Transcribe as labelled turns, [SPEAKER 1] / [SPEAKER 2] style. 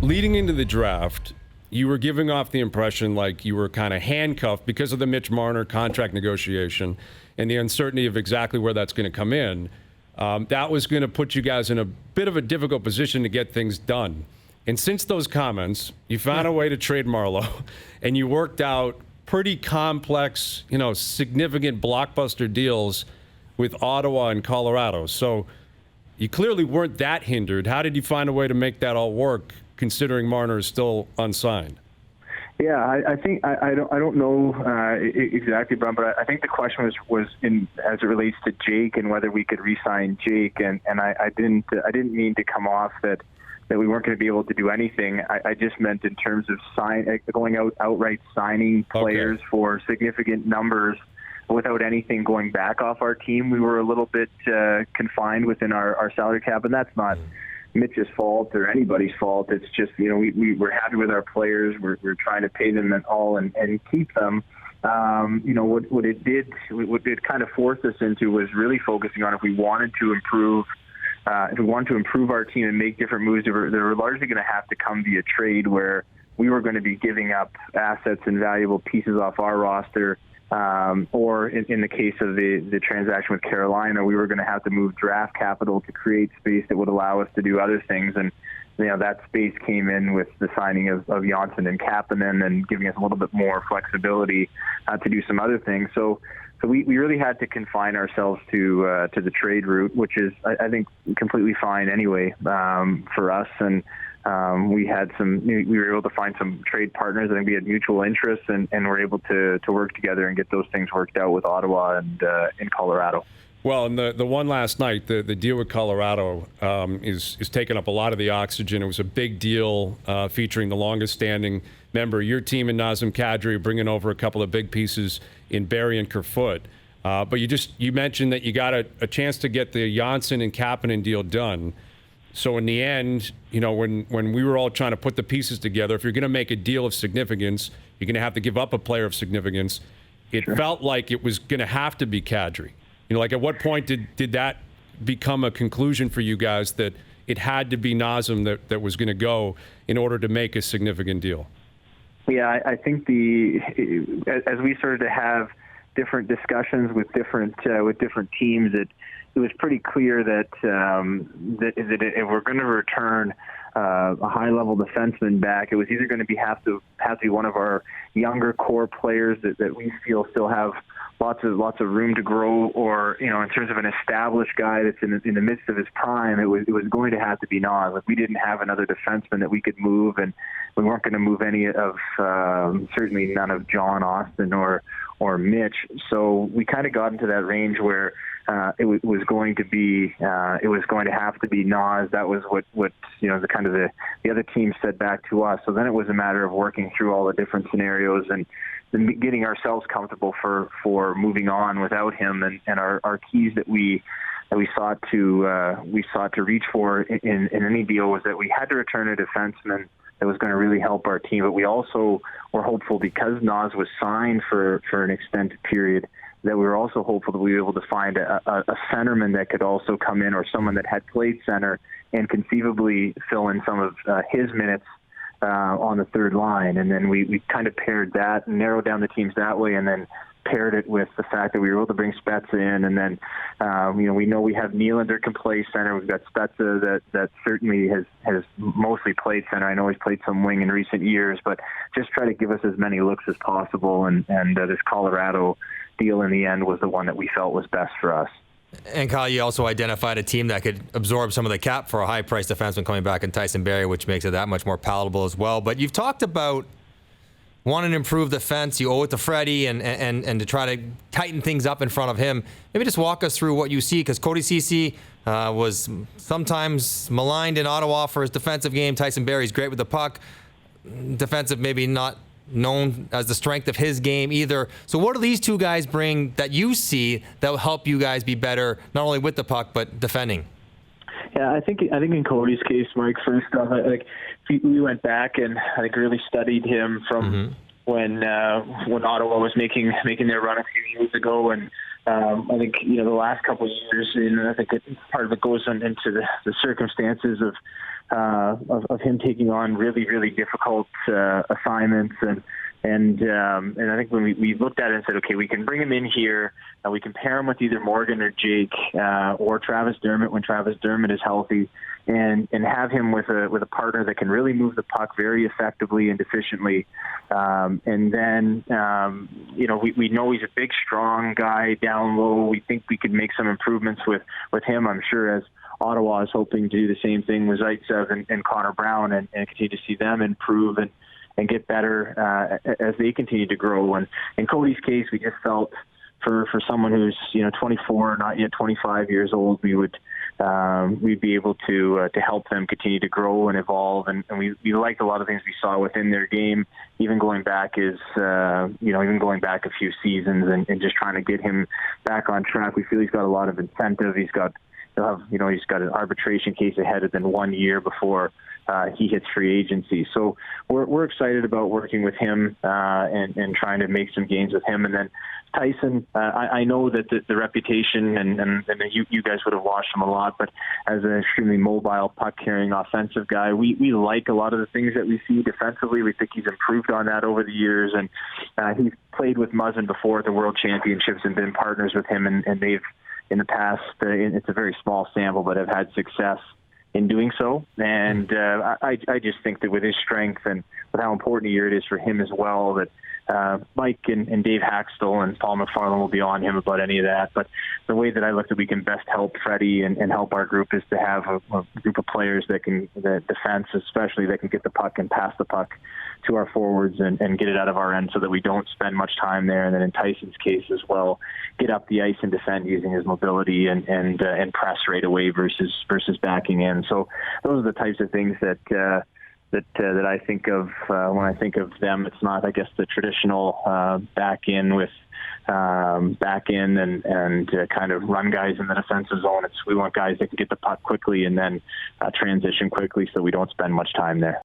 [SPEAKER 1] leading into the draft, you were giving off the impression like you were kind of handcuffed because of the Mitch Marner contract negotiation and the uncertainty of exactly where that's going to come in. That was going to put you guys in a bit of a difficult position to get things done. And since those comments, you found a way to trade Marleau, and you worked out pretty complex, significant blockbuster deals with Ottawa and Colorado. So you clearly weren't that hindered. How did you find a way to make that all work, considering Marner is still unsigned?
[SPEAKER 2] Yeah, I think I don't know exactly, Brian, but I think the question was in as it relates to Jake and whether we could re-sign Jake, and I didn't mean to come off that we weren't going to be able to do anything. I just meant in terms of going outright signing players for significant numbers without anything going back off our team. We were a little bit confined within our salary cap, and that's not Mitch's fault or anybody's fault. It's just, we're happy with our players. We're trying to pay them all and keep them. What it did kind of force us into was really focusing on if we wanted to improve our team and make different moves, they were largely going to have to come via trade, where we were going to be giving up assets and valuable pieces off our roster. Or in the case of the transaction with Carolina, we were going to have to move draft capital to create space that would allow us to do other things. And, that space came in with the signing of Janssen and Kapanen and giving us a little bit more flexibility to do some other things. So we really had to confine ourselves to the trade route, which is, I think, completely fine anyway for us. And we were able to find some trade partners. I think we had mutual interests and were able to work together and get those things worked out with Ottawa and in Colorado.
[SPEAKER 1] Well, and the one last night, the deal with Colorado is taking up a lot of the oxygen. It was a big deal featuring the longest-standing member of your team in Nazem Kadri, bringing over a couple of big pieces in Barrie and Kerfoot. But you mentioned that you got a chance to get the Janssen and Kapanen deal done. So in the end, when we were all trying to put the pieces together, if you're going to make a deal of significance, you're going to have to give up a player of significance. It felt like it was going to have to be Kadri. At what point did that become a conclusion for you guys that it had to be Nazem that was going to go in order to make a significant deal?
[SPEAKER 2] Yeah, I think as we started to have different discussions with different teams, it was pretty clear that if we're going to return a high-level defenseman back, it was either going to have to be one of our younger core players that we feel still have lots of room to grow, or in terms of an established guy that's in the midst of his prime, it was going to have to be Nas. Like, we didn't have another defenseman that we could move, and we weren't going to move any of certainly none of John, Austin, or Mitch. So we kind of got into that range where it was going to have to be Nas. That was what the other team said back to us. So then it was a matter of working through all the different scenarios and getting ourselves comfortable for moving on without him. And our keys that we sought to reach for in any deal was that we had to return a defenseman that was going to really help our team. But we also were hopeful, because Nas was signed for an extended period, that we were also hopeful that we were able to find a centerman that could also come in, or someone that had played center and conceivably fill in some of his minutes on the third line. And then we kind of paired that and narrowed down the teams that way, and then paired it with the fact that we were able to bring Spezza in. And then, we know we have Nylander can play center. We've got Spezza that certainly has mostly played center. I know he's played some wing in recent years, but just try to give us as many looks as possible. And this Colorado deal in the end was the one that we felt was best for us.
[SPEAKER 3] And Kyle, you also identified a team that could absorb some of the cap for a high-priced defenseman coming back in Tyson Barrie, which makes it that much more palatable as well. But you've talked about wanting to improve defense. You owe it to Freddie and to try to tighten things up in front of him. Maybe just walk us through what you see, because Cody Ceci was sometimes maligned in Ottawa for his defensive game. Tyson Barrie's great with the puck. Defensive, maybe not known as the strength of his game either. So what do these two guys bring that you see that will help you guys be better, not only with the puck, but defending?
[SPEAKER 2] Yeah, I think in Cody's case, Mike, first off, we went back and I think really studied him from when Ottawa was making their run a few years ago, and I think the last couple of years, and I think part of it goes into the circumstances of him taking on really, really difficult assignments. And I think when we looked at it and said, okay, we can bring him in here, and we can pair him with either Morgan or Jake or Travis Dermott when Travis Dermott is healthy, and have him with a partner that can really move the puck very effectively and efficiently. And then we know he's a big, strong guy down low. We think we could make some improvements with him. I'm sure as Ottawa is hoping to do the same thing with Zaitsev and Connor Brown and continue to see them improve and get better as they continue to grow. And in Cody's case, we just felt for someone who's 24, not yet 25 years old, we'd be able to help them continue to grow and evolve. And we liked a lot of things we saw within their game, even going back a few seasons and just trying to get him back on track. We feel he's got a lot of incentive. He's got an arbitration case ahead of than 1 year before he hits free agency. So we're excited about working with him and trying to make some gains with him. And then Tyson, I know that the reputation, and you guys would have watched him a lot, but as an extremely mobile, puck-carrying offensive guy, we like a lot of the things that we see defensively. We think he's improved on that over the years, and he's played with Muzzin before at the World Championships and been partners with him, and they've, in the past, it's a very small sample, but have had success in doing so. And I just think that with his strength and with how important a year it is for him as well, that Mike and Dave Haxtell and Paul McFarland will be on him about any of that. But the way that I look that we can best help Freddie and help our group is to have a group of players that can, the defense especially, that can get the puck and pass the puck to our forwards and get it out of our end so that we don't spend much time there. And then in Tyson's case as well, get up the ice and defend using his mobility and press right away versus backing in. So those are the types of things that I think of when I think of them. It's not, I guess, the traditional back in and kind of run guys in the defensive zone. We want guys that can get the puck quickly and then transition quickly so we don't spend much time there.